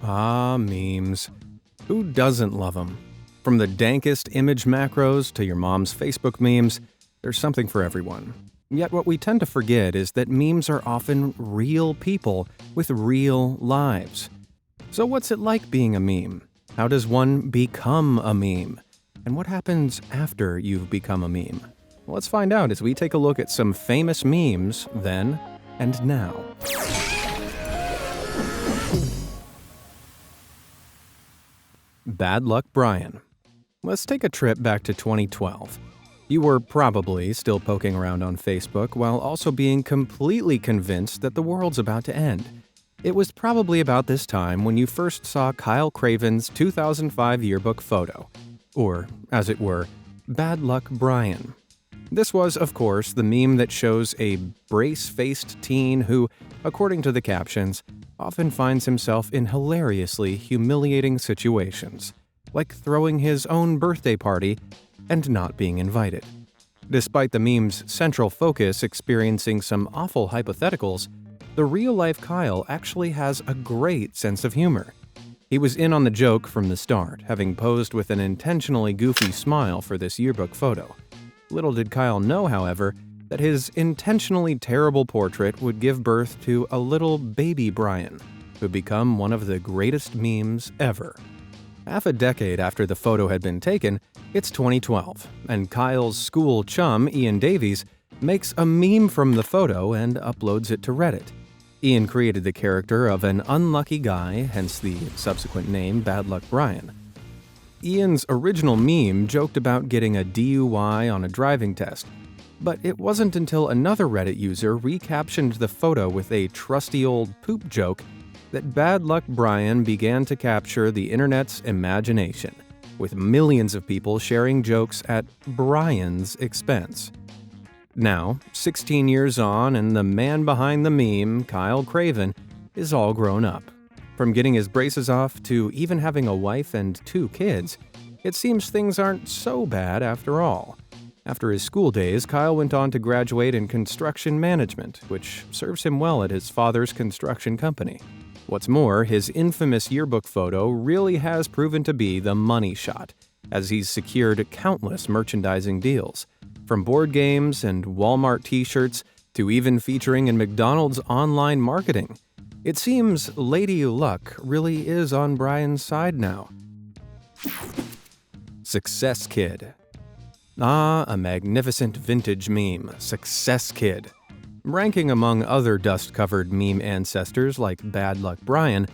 Ah, memes. Who doesn't love them? From the dankest image macros to your mom's Facebook memes, there's something for everyone. Yet what we tend to forget is that memes are often real people with real lives. So what's it like being a meme? How does one become a meme? And what happens after you've become a meme? Let's find out as we take a look at some famous memes then and now. Bad Luck Brian. Let's take a trip back to 2012. You were probably still poking around on Facebook while also being completely convinced that the world's about to end. It was probably about this time when you first saw Kyle Craven's 2005 yearbook photo, or, as it were, Bad Luck Brian. This was, of course, the meme that shows a brace-faced teen who, according to the captions, often finds himself in hilariously humiliating situations, like throwing his own birthday party and not being invited. Despite the meme's central focus experiencing some awful hypotheticals, the real-life Kyle actually has a great sense of humor. He was in on the joke from the start, having posed with an intentionally goofy smile for this yearbook photo. Little did Kyle know, however, that his intentionally terrible portrait would give birth to a little baby Brian, who would become one of the greatest memes ever. Half a decade after the photo had been taken, it's 2012, and Kyle's school chum, Ian Davies, makes a meme from the photo and uploads it to Reddit. Ian created the character of an unlucky guy, hence the subsequent name Bad Luck Brian. Ian's original meme joked about getting a DUI on a driving test, but it wasn't until another Reddit user recaptioned the photo with a trusty old poop joke that Bad Luck Brian began to capture the internet's imagination, with millions of people sharing jokes at Brian's expense. Now, 16 years on, and the man behind the meme, Kyle Craven, is all grown up. From getting his braces off to even having a wife and 2 kids, it seems things aren't so bad after all. After his school days, Kyle went on to graduate in construction management, which serves him well at his father's construction company. What's more, his infamous yearbook photo really has proven to be the money shot, as he's secured countless merchandising deals, from board games and Walmart t-shirts to even featuring in McDonald's online marketing. It seems Lady Luck really is on Brian's side now. Success Kid. Ah, a magnificent vintage meme, Success Kid. Ranking among other dust-covered meme ancestors like Bad Luck Brian,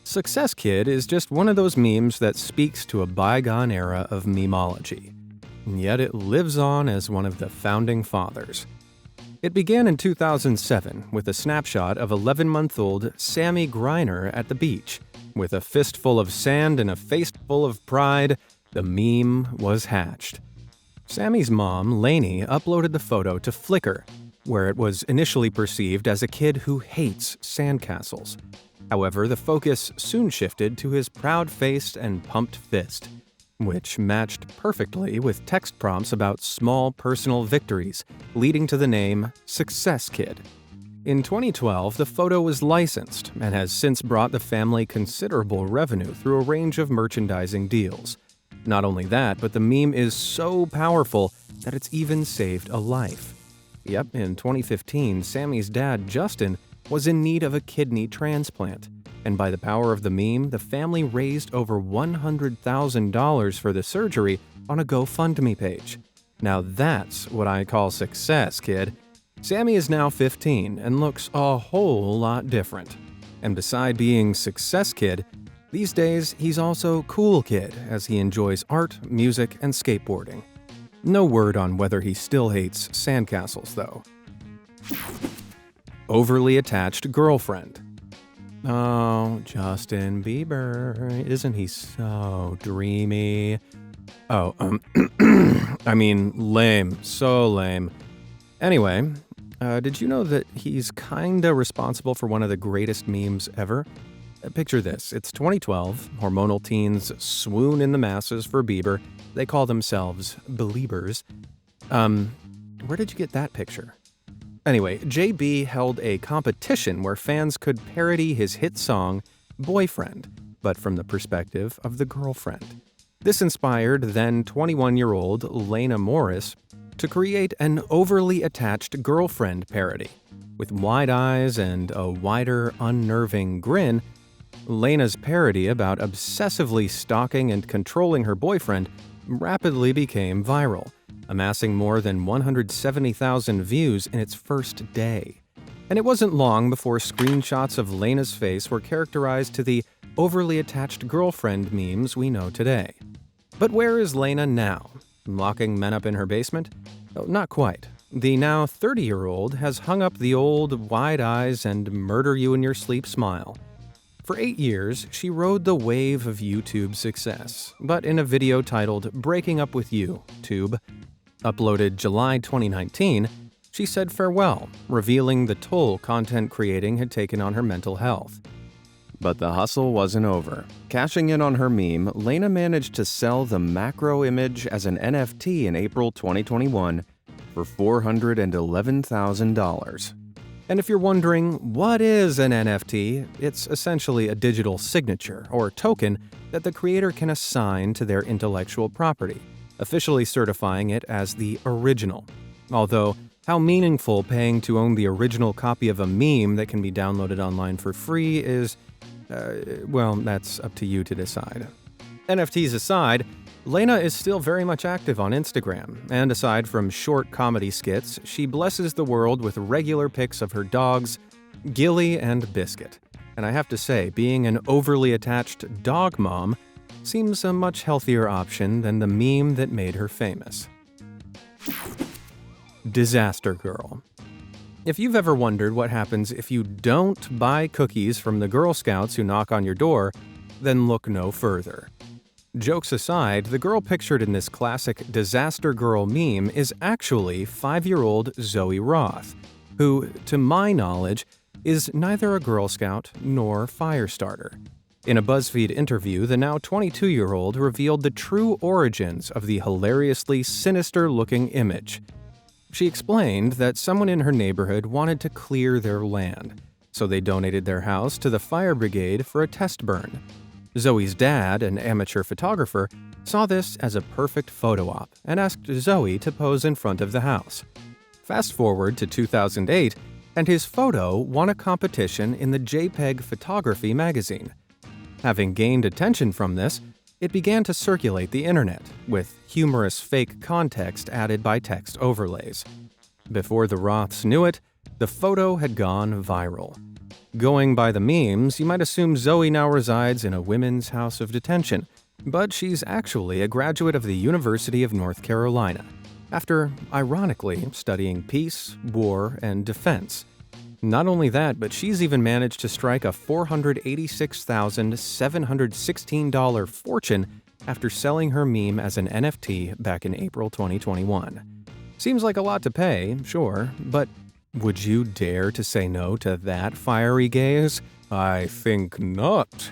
Success Kid is just one of those memes that speaks to a bygone era of memology. And yet it lives on as one of the founding fathers. It began in 2007 with a snapshot of 11-month-old Sammy Griner at the beach. With a fistful of sand and a face full of pride, the meme was hatched. Sammy's mom, Lainey, uploaded the photo to Flickr, where it was initially perceived as a kid who hates sandcastles. However, the focus soon shifted to his proud-faced and pumped fist, which matched perfectly with text prompts about small personal victories, leading to the name Success Kid. In 2012, the photo was licensed and has since brought the family considerable revenue through a range of merchandising deals. Not only that, but the meme is so powerful that it's even saved a life. Yep, in 2015, Sammy's dad, Justin, was in need of a kidney transplant. And by the power of the meme, the family raised over $100,000 for the surgery on a GoFundMe page. Now that's what I call success, kid. Sammy is now 15 and looks a whole lot different. And beside being Success Kid, these days he's also Cool Kid as he enjoys art, music, and skateboarding. No word on whether he still hates sandcastles, though. Overly attached girlfriend. Oh, Justin Bieber, isn't he so dreamy? Oh, I mean, lame, so lame. Anyway, did you know that he's kinda responsible for one of the greatest memes ever? Picture this, it's 2012, hormonal teens swoon in the masses for Bieber. They call themselves Beliebers. Where did you get that picture? Anyway, JB held a competition where fans could parody his hit song, Boyfriend. but from the perspective of the girlfriend. This inspired then 21-year-old Lena Morris to create an overly attached girlfriend parody. With wide eyes and a wider, unnerving grin, Lena's parody about obsessively stalking and controlling her boyfriend rapidly became viral, amassing more than 170,000 views in its first day. And it wasn't long before screenshots of Lena's face were characterized to the overly attached girlfriend memes we know today. But where is Lena now? Locking men up in her basement? Oh, not quite. The now 30-year-old has hung up the old wide eyes and murder you in your sleep smile. For 8 years, she rode the wave of YouTube success, but in a video titled Breaking Up With You, Tube, uploaded July 2019, she said farewell, revealing the toll content creating had taken on her mental health. But the hustle wasn't over. Cashing in on her meme, Lena managed to sell the macro image as an NFT in April 2021 for $411,000. And if you're wondering, what is an NFT? It's essentially a digital signature, or token, that the creator can assign to their intellectual property, officially certifying it as the original. Although, how meaningful paying to own the original copy of a meme that can be downloaded online for free is, well, that's up to you to decide. NFTs aside, Lena is still very much active on Instagram, and aside from short comedy skits, she blesses the world with regular pics of her dogs, Gilly and Biscuit. And I have to say, being an overly attached dog mom seems a much healthier option than the meme that made her famous. Disaster Girl. If you've ever wondered what happens if you don't buy cookies from the Girl Scouts who knock on your door, then look no further. Jokes aside, the girl pictured in this classic Disaster Girl meme is actually 5-year-old Zoe Roth, who, to my knowledge, is neither a Girl Scout nor fire starter. In a BuzzFeed interview, the now 22-year-old revealed the true origins of the hilariously sinister-looking image. She explained that someone in her neighborhood wanted to clear their land, so they donated their house to the fire brigade for a test burn. Zoe's dad, an amateur photographer, saw this as a perfect photo op and asked Zoe to pose in front of the house. Fast forward to 2008, and his photo won a competition in the JPEG Photography magazine. Having gained attention from this, it began to circulate the internet, with humorous fake context added by text overlays. Before the Roths knew it, the photo had gone viral. Going by the memes, you might assume Zoe now resides in a women's house of detention, but she's actually a graduate of the University of North Carolina, after, ironically, studying peace, war, and defense. Not only that, but she's even managed to strike a $486,716 fortune after selling her meme as an NFT back in April 2021. Seems like a lot to pay, sure, but would you dare to say no to that fiery gaze? I think not.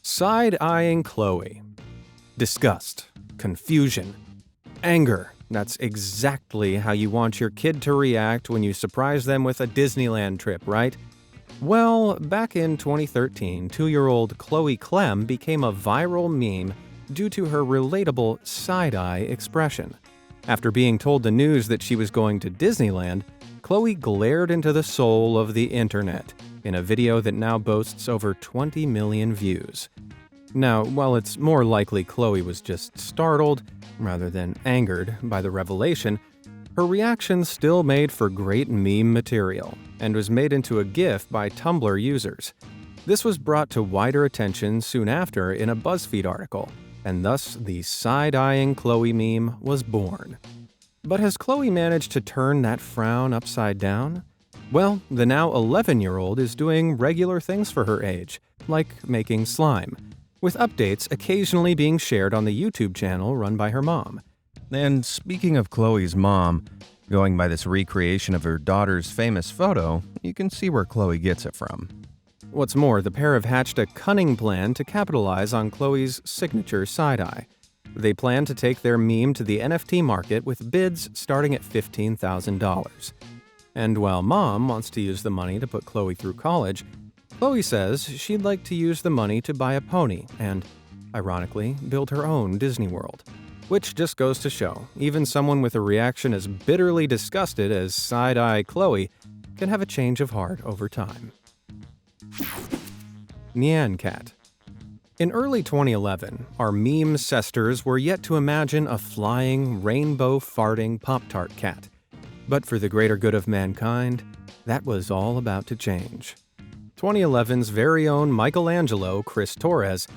Side-eyeing Chloe. Disgust, confusion, anger. That's exactly how you want your kid to react when you surprise them with a Disneyland trip, right? Well, back in 2013, 2-year-old Chloe Clem became a viral meme due to her relatable side-eye expression. After being told the news that she was going to Disneyland, Chloe glared into the soul of the internet in a video that now boasts over 20 million views. Now, while it's more likely Chloe was just startled, rather than angered, by the revelation, her reaction still made for great meme material and was made into a GIF by Tumblr users. This was brought to wider attention soon after in a BuzzFeed article, and thus the side-eyeing Chloe meme was born. But has Chloe managed to turn that frown upside down? Well, the now 11-year-old is doing regular things for her age, like making slime, with updates occasionally being shared on the YouTube channel run by her mom. And speaking of Chloe's mom, going by this recreation of her daughter's famous photo, you can see where Chloe gets it from. What's more, the pair have hatched a cunning plan to capitalize on Chloe's signature side-eye. They plan to take their meme to the NFT market with bids starting at $15,000. And while Mom wants to use the money to put Chloe through college, Chloe says she'd like to use the money to buy a pony and, ironically, build her own Disney World. Which just goes to show, even someone with a reaction as bitterly disgusted as side-eye Chloe can have a change of heart over time. Nyan Cat. In early 2011, our meme-cesters were yet to imagine a flying, rainbow-farting Pop-Tart cat. But for the greater good of mankind, that was all about to change. 2011's very own Michelangelo Chris Torres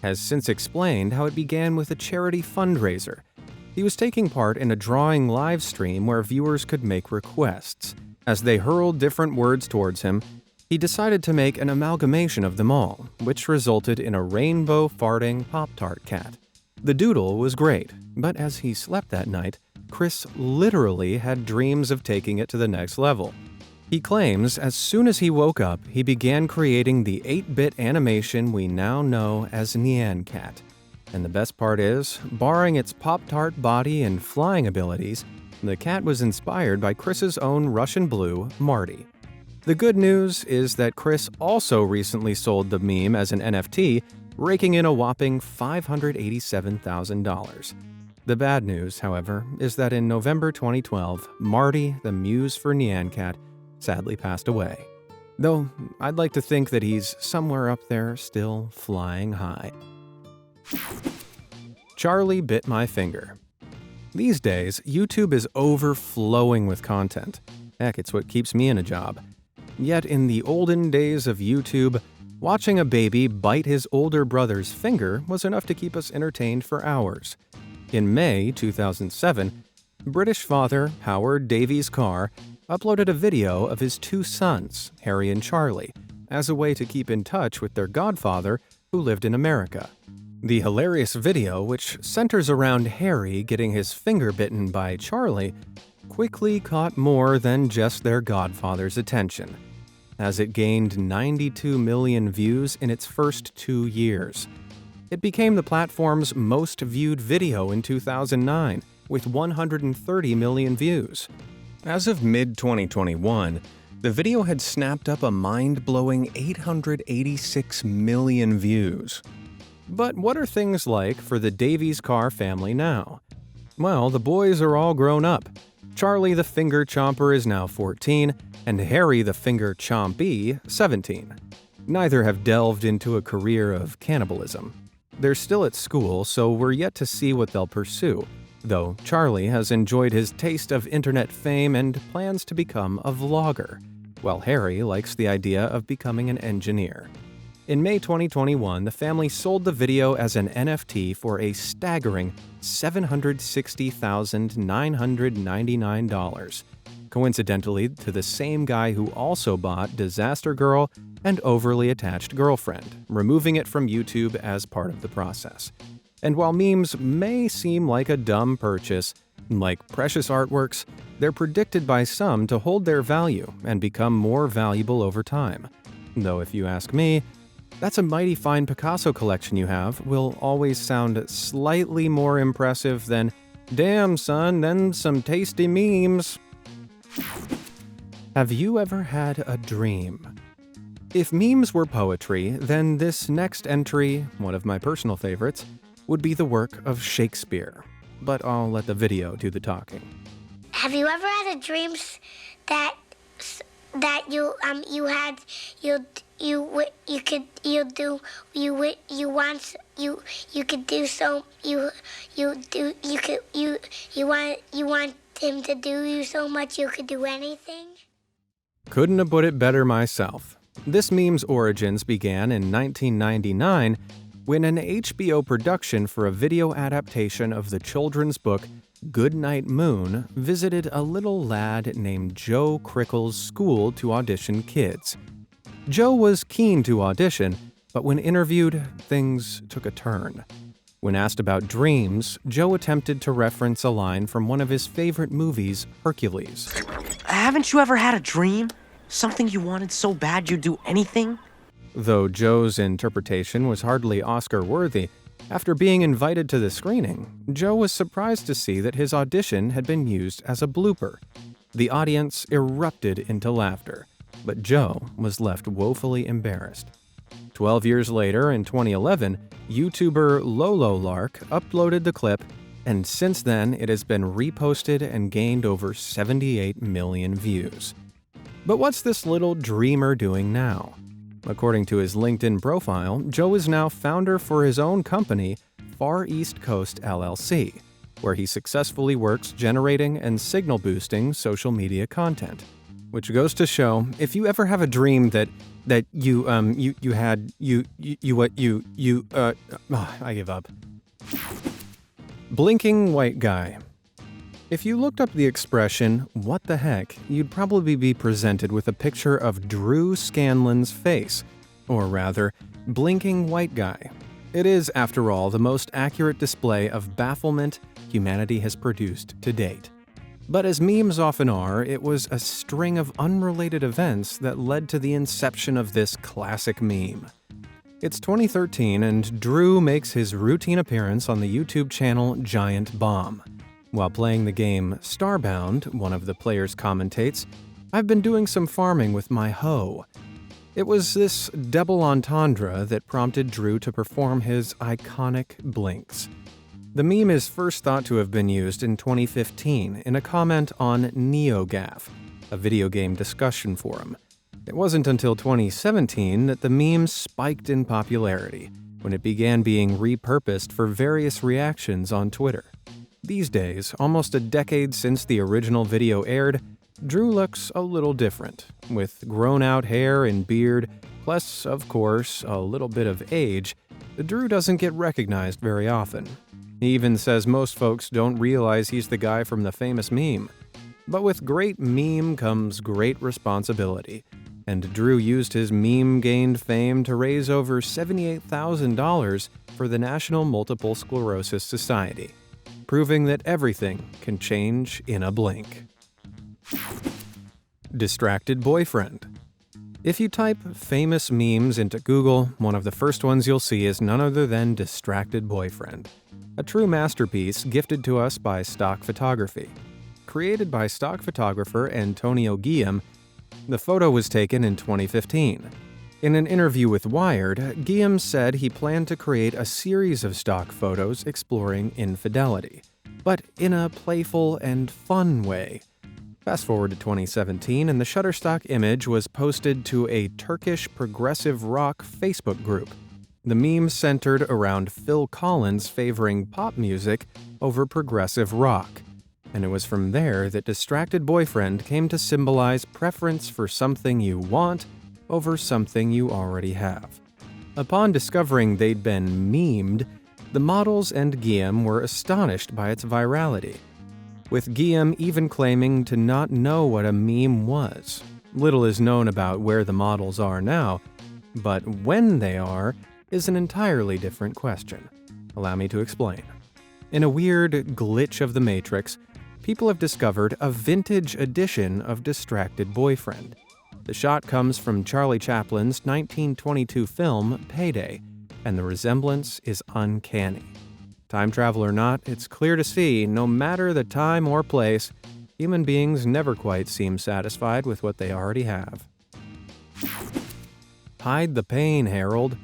has since explained how it began with a charity fundraiser. He was taking part in a drawing live stream where viewers could make requests. As they hurled different words towards him, he decided to make an amalgamation of them all, which resulted in a rainbow-farting Pop-Tart cat. The doodle was great, but as he slept that night, Chris literally had dreams of taking it to the next level. He claims as soon as he woke up, he began creating the 8-bit animation we now know as Nyan Cat. And the best part is, barring its Pop-Tart body and flying abilities, the cat was inspired by Chris's own Russian blue, Marty. The good news is that Chris also recently sold the meme as an NFT, raking in a whopping $587,000. The bad news, however, is that in November 2012, Marty, the muse for Nyan Cat, sadly passed away. Though I'd like to think that he's somewhere up there still flying high. Charlie bit my finger. These days, YouTube is overflowing with content. Heck, it's what keeps me in a job. Yet in the olden days of YouTube, watching a baby bite his older brother's finger was enough to keep us entertained for hours. In May 2007, British father Howard Davies Carr uploaded a video of his two sons, Harry and Charlie, as a way to keep in touch with their godfather who lived in America. The hilarious video, which centers around Harry getting his finger bitten by Charlie, quickly caught more than just their godfather's attention, as it gained 92 million views in its first 2 years. It became the platform's most viewed video in 2009, with 130 million views. As of mid-2021, the video had snapped up a mind-blowing 886 million views. But what are things like for the Davies Carr family now? Well, the boys are all grown up. Charlie the Finger Chomper is now 14, and Harry the Finger Chompy 17. Neither have delved into a career of cannibalism. They're still at school, so we're yet to see what they'll pursue, though Charlie has enjoyed his taste of internet fame and plans to become a vlogger, while Harry likes the idea of becoming an engineer. In May 2021, the family sold the video as an NFT for a staggering $760,999, coincidentally to the same guy who also bought Disaster Girl and Overly Attached Girlfriend, removing it from YouTube as part of the process. And while memes may seem like a dumb purchase, like precious artworks, they're predicted by some to hold their value and become more valuable over time. Though if you ask me, "That's a mighty fine Picasso collection you have," will always sound slightly more impressive than, "Damn son, then some tasty memes." Have you ever had a dream? If memes were poetry, then this next entry, one of my personal favorites, would be the work of Shakespeare. But I'll let the video do the talking. Have you ever had a dream that you want him to do you so much you could do anything? Couldn't have put it better myself. This meme's origins began in 1999 when an HBO production for a video adaptation of the children's book Goodnight Moon visited a little lad named Joe Crickle's school to audition kids. Joe was keen to audition, but when interviewed, things took a turn. When asked about dreams, Joe attempted to reference a line from one of his favorite movies, Hercules. Haven't you ever had a dream? Something you wanted so bad you'd do anything? Though Joe's interpretation was hardly Oscar-worthy, after being invited to the screening, Joe was surprised to see that his audition had been used as a blooper. The audience erupted into laughter. but Joe was left woefully embarrassed. 12 years later, in 2011, YouTuber Lolo Lark uploaded the clip, and since then it has been reposted and gained over 78 million views. But what's this little dreamer doing now? According to his LinkedIn profile, Joe is now founder for his own company, Far East Coast LLC, where he successfully works generating and signal boosting social media content. Which goes to show, if you ever have a dream I give up. Blinking white guy. If you looked up the expression, what the heck, you'd probably be presented with a picture of Drew Scanlon's face, or rather, blinking white guy. It is, after all, the most accurate display of bafflement humanity has produced to date. But as memes often are, it was a string of unrelated events that led to the inception of this classic meme. It's 2013 and Drew makes his routine appearance on the YouTube channel Giant Bomb. While playing the game Starbound, one of the players commentates, "I've been doing some farming with my hoe." It was this double entendre that prompted Drew to perform his iconic blinks. The meme is first thought to have been used in 2015 in a comment on NeoGAF, a video game discussion forum. It wasn't until 2017 that the meme spiked in popularity, when it began being repurposed for various reactions on Twitter. These days, almost a decade since the original video aired, Drew looks a little different, with grown-out hair and beard, plus, of course, a little bit of age. Drew doesn't get recognized very often. He even says most folks don't realize he's the guy from the famous meme. But with great meme comes great responsibility, and Drew used his meme-gained fame to raise over $78,000 for the National Multiple Sclerosis Society, proving that everything can change in a blink. Distracted boyfriend. If you type famous memes into Google, one of the first ones you'll see is none other than Distracted Boyfriend, a true masterpiece gifted to us by Stock Photography. Created by stock photographer Antonio Guillem, the photo was taken in 2015. In an interview with Wired, Guillem said he planned to create a series of stock photos exploring infidelity, but in a playful and fun way. Fast forward to 2017, and the Shutterstock image was posted to a Turkish progressive rock Facebook group. The meme centered around Phil Collins favoring pop music over progressive rock, and it was from there that Distracted Boyfriend came to symbolize preference for something you want over something you already have. Upon discovering they'd been memed, the models and Guillem were astonished by its virality, with Guillem even claiming to not know what a meme was. Little is known about where the models are now, but when they are is an entirely different question. Allow me to explain. In a weird glitch of the Matrix, people have discovered a vintage edition of Distracted Boyfriend. The shot comes from Charlie Chaplin's 1922 film Payday, and the resemblance is uncanny. Time travel or not, it's clear to see, no matter the time or place, human beings never quite seem satisfied with what they already have. Hide the pain, Harold.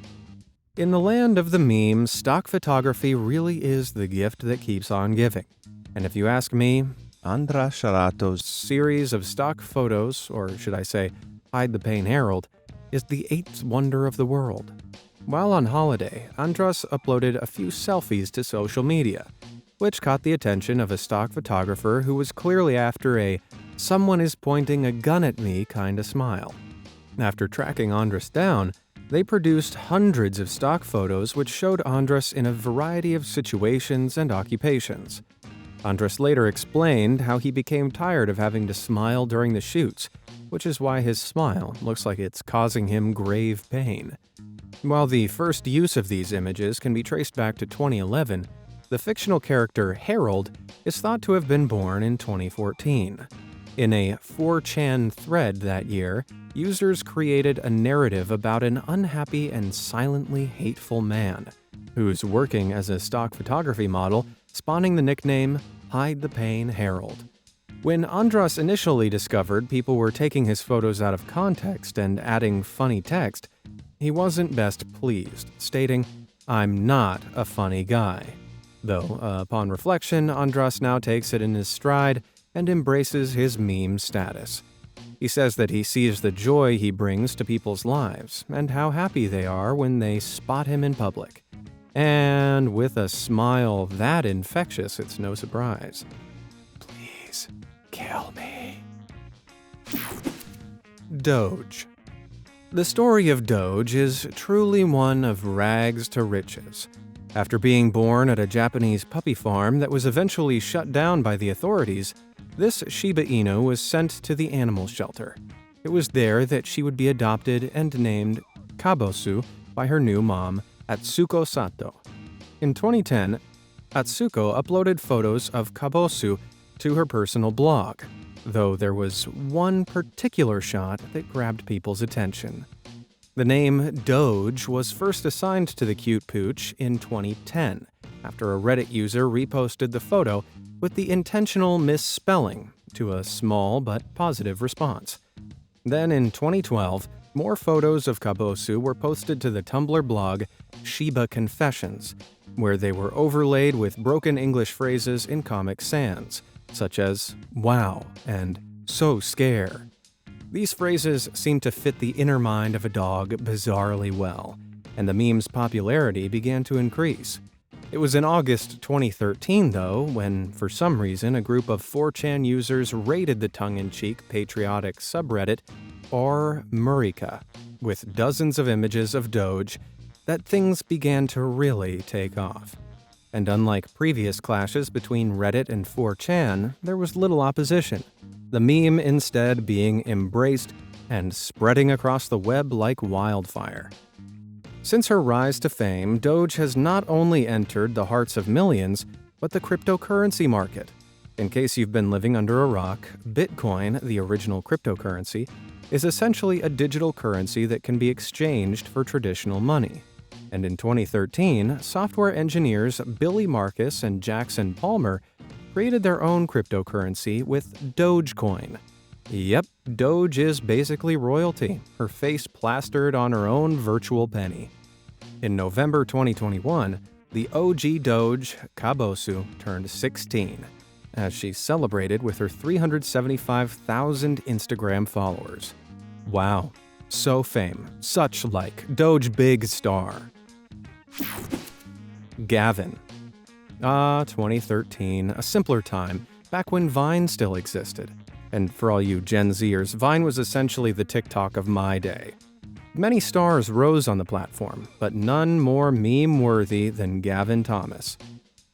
In the land of the memes, stock photography really is the gift that keeps on giving. And if you ask me, Andras Sarato's series of stock photos, or should I say, Hide the Pain Harold, is the eighth wonder of the world. While on holiday, Andras uploaded a few selfies to social media, which caught the attention of a stock photographer who was clearly after a "someone is pointing a gun at me" kind of smile. After tracking Andras down, they produced hundreds of stock photos which showed Andras in a variety of situations and occupations. Andras later explained how he became tired of having to smile during the shoots, which is why his smile looks like it's causing him grave pain. While the first use of these images can be traced back to 2011, the fictional character Harold is thought to have been born in 2014. In a 4chan thread that year, users created a narrative about an unhappy and silently hateful man who's working as a stock photography model, spawning the nickname Hide the Pain Harold. When Andras initially discovered people were taking his photos out of context and adding funny text, he wasn't best pleased, stating, "I'm not a funny guy." Though, upon reflection, Andras now takes it in his stride and embraces his meme status. He says that he sees the joy he brings to people's lives and how happy they are when they spot him in public. And with a smile that infectious, it's no surprise. Please, kill me. Doge. The story of Doge is truly one of rags to riches. After being born at a Japanese puppy farm that was eventually shut down by the authorities, this Shiba Inu was sent to the animal shelter. It was there that she would be adopted and named Kabosu by her new mom, Atsuko Sato. In 2010, Atsuko uploaded photos of Kabosu to her personal blog, though there was one particular shot that grabbed people's attention. The name Doge was first assigned to the cute pooch in 2010, after a Reddit user reposted the photo with the intentional misspelling to a small but positive response. Then in 2012, more photos of Kabosu were posted to the Tumblr blog Shiba Confessions, where they were overlaid with broken English phrases in Comic Sans, such as "wow" and "so scare." These phrases seem to fit the inner mind of a dog bizarrely well, and the meme's popularity began to increase. It was in August 2013, though, when, for some reason, a group of 4chan users raided the tongue-in-cheek patriotic subreddit r/Murica with dozens of images of Doge, that things began to really take off. And unlike previous clashes between Reddit and 4chan, there was little opposition, the meme instead being embraced and spreading across the web like wildfire. Since her rise to fame, Doge has not only entered the hearts of millions, but the cryptocurrency market. In case you've been living under a rock, Bitcoin, the original cryptocurrency, is essentially a digital currency that can be exchanged for traditional money. And in 2013, software engineers Billy Marcus and Jackson Palmer created their own cryptocurrency with Dogecoin. Yep, Doge is basically royalty, her face plastered on her own virtual penny. In November 2021, the OG Doge, Kabosu, turned 16, as she celebrated with her 375,000 Instagram followers. Wow, so fame, such like, Doge big star. Gavin. 2013, a simpler time, back when Vine still existed. And for all you Gen Zers, Vine was essentially the TikTok of my day. Many stars rose on the platform, but none more meme-worthy than Gavin Thomas.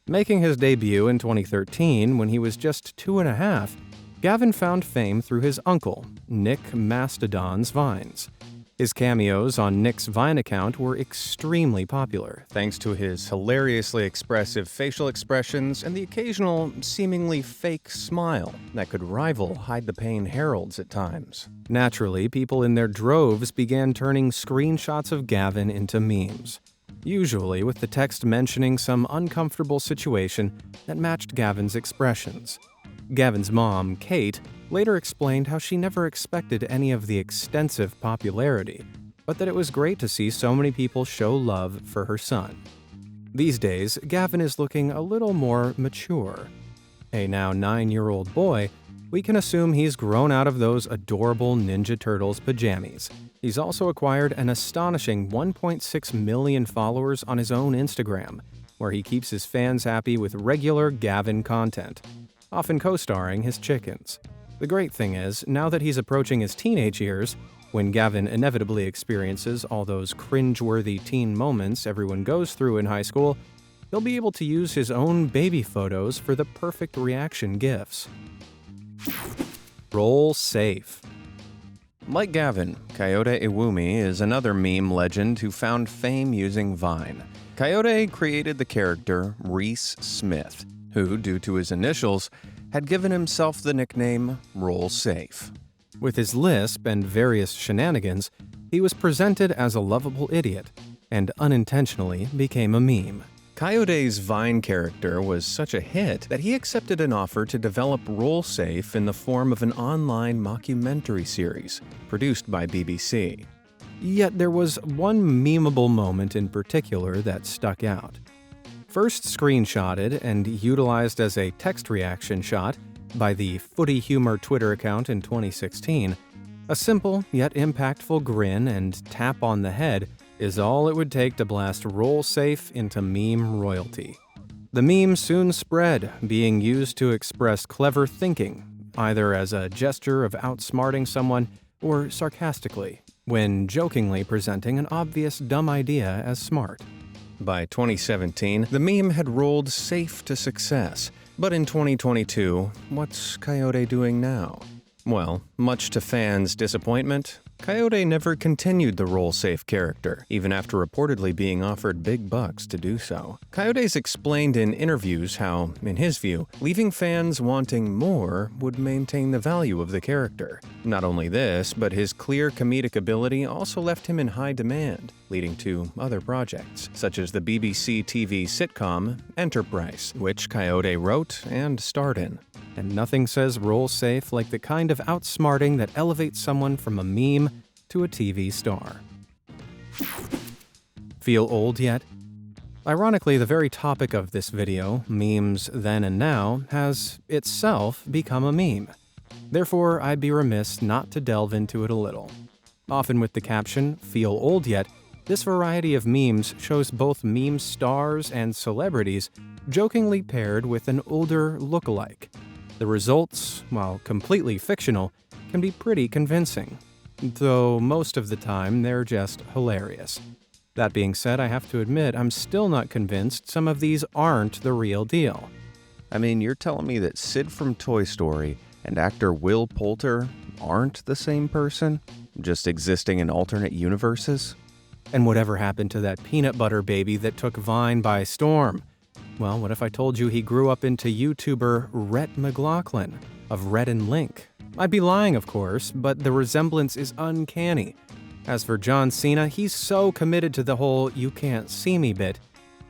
Making his debut in 2013 when he was just 2.5, Gavin found fame through his uncle, Nick Mastodon's Vines. His cameos on Nick's Vine account were extremely popular, thanks to his hilariously expressive facial expressions and the occasional, seemingly fake smile that could rival Hide the Pain Heralds at times. Naturally, people in their droves began turning screenshots of Gavin into memes, usually with the text mentioning some uncomfortable situation that matched Gavin's expressions. Gavin's mom, Kate, later explained how she never expected any of the extensive popularity, but that it was great to see so many people show love for her son. These days, Gavin is looking a little more mature. A now 9-year-old boy, we can assume he's grown out of those adorable Ninja Turtles pajamas. He's also acquired an astonishing 1.6 million followers on his own Instagram, where he keeps his fans happy with regular Gavin content, often co-starring his chickens. The great thing is, now that he's approaching his teenage years, when Gavin inevitably experiences all those cringe-worthy teen moments everyone goes through in high school, he'll be able to use his own baby photos for the perfect reaction gifs. Roll safe. Like Gavin, Coyote Iwumi is another meme legend who found fame using Vine. Coyote created the character Reese Smith, who, due to his initials, had given himself the nickname Roll Safe. With his lisp and various shenanigans, he was presented as a lovable idiot, and unintentionally became a meme. Coyote's Vine character was such a hit that he accepted an offer to develop RollSafe in the form of an online mockumentary series produced by BBC. Yet there was one memeable moment in particular that stuck out. First screenshotted and utilized as a text reaction shot by the Footy Humor Twitter account in 2016, a simple yet impactful grin and tap on the head is all it would take to blast RollSafe into meme royalty. The meme soon spread, being used to express clever thinking, either as a gesture of outsmarting someone or sarcastically, when jokingly presenting an obvious dumb idea as smart. By 2017, the meme had rolled safe to success, but in 2022, what's Coyote doing now? Well, much to fans' disappointment, Coyote never continued the RollSafe character, even after reportedly being offered big bucks to do so. Coyote's explained in interviews how, in his view, leaving fans wanting more would maintain the value of the character. Not only this, but his clear comedic ability also left him in high demand, leading to other projects, such as the BBC TV sitcom Enterprise, which Coyote wrote and starred in. And nothing says RollSafe like the kind of outsmarting that elevates someone from a meme to a TV star. Feel old yet? Ironically, the very topic of this video, memes then and now, has itself become a meme. Therefore, I'd be remiss not to delve into it a little. Often with the caption, "Feel old yet?" this variety of memes shows both meme stars and celebrities jokingly paired with an older lookalike. The results, while completely fictional, can be pretty convincing, though most of the time they're just hilarious. That being said, I have to admit I'm still not convinced some of these aren't the real deal. I mean, you're telling me that Sid from Toy Story and actor Will Poulter aren't the same person, just existing in alternate universes? And whatever happened to that peanut butter baby that took Vine by storm? Well, what if I told you he grew up into YouTuber Rhett McLaughlin of Rhett and Link? I'd be lying, of course, but the resemblance is uncanny. As for John Cena, he's so committed to the whole "you can't see me" bit,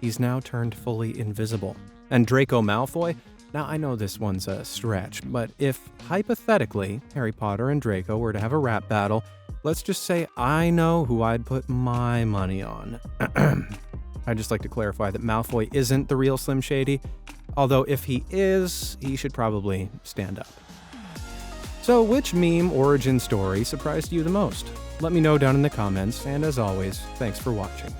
he's now turned fully invisible. And Draco Malfoy? Now, I know this one's a stretch, but if, hypothetically, Harry Potter and Draco were to have a rap battle, let's just say I know who I'd put my money on. I'd just like to clarify that Malfoy isn't the real Slim Shady, although if he is, he should probably stand up. So which meme origin story surprised you the most? Let me know down in the comments, and as always, thanks for watching.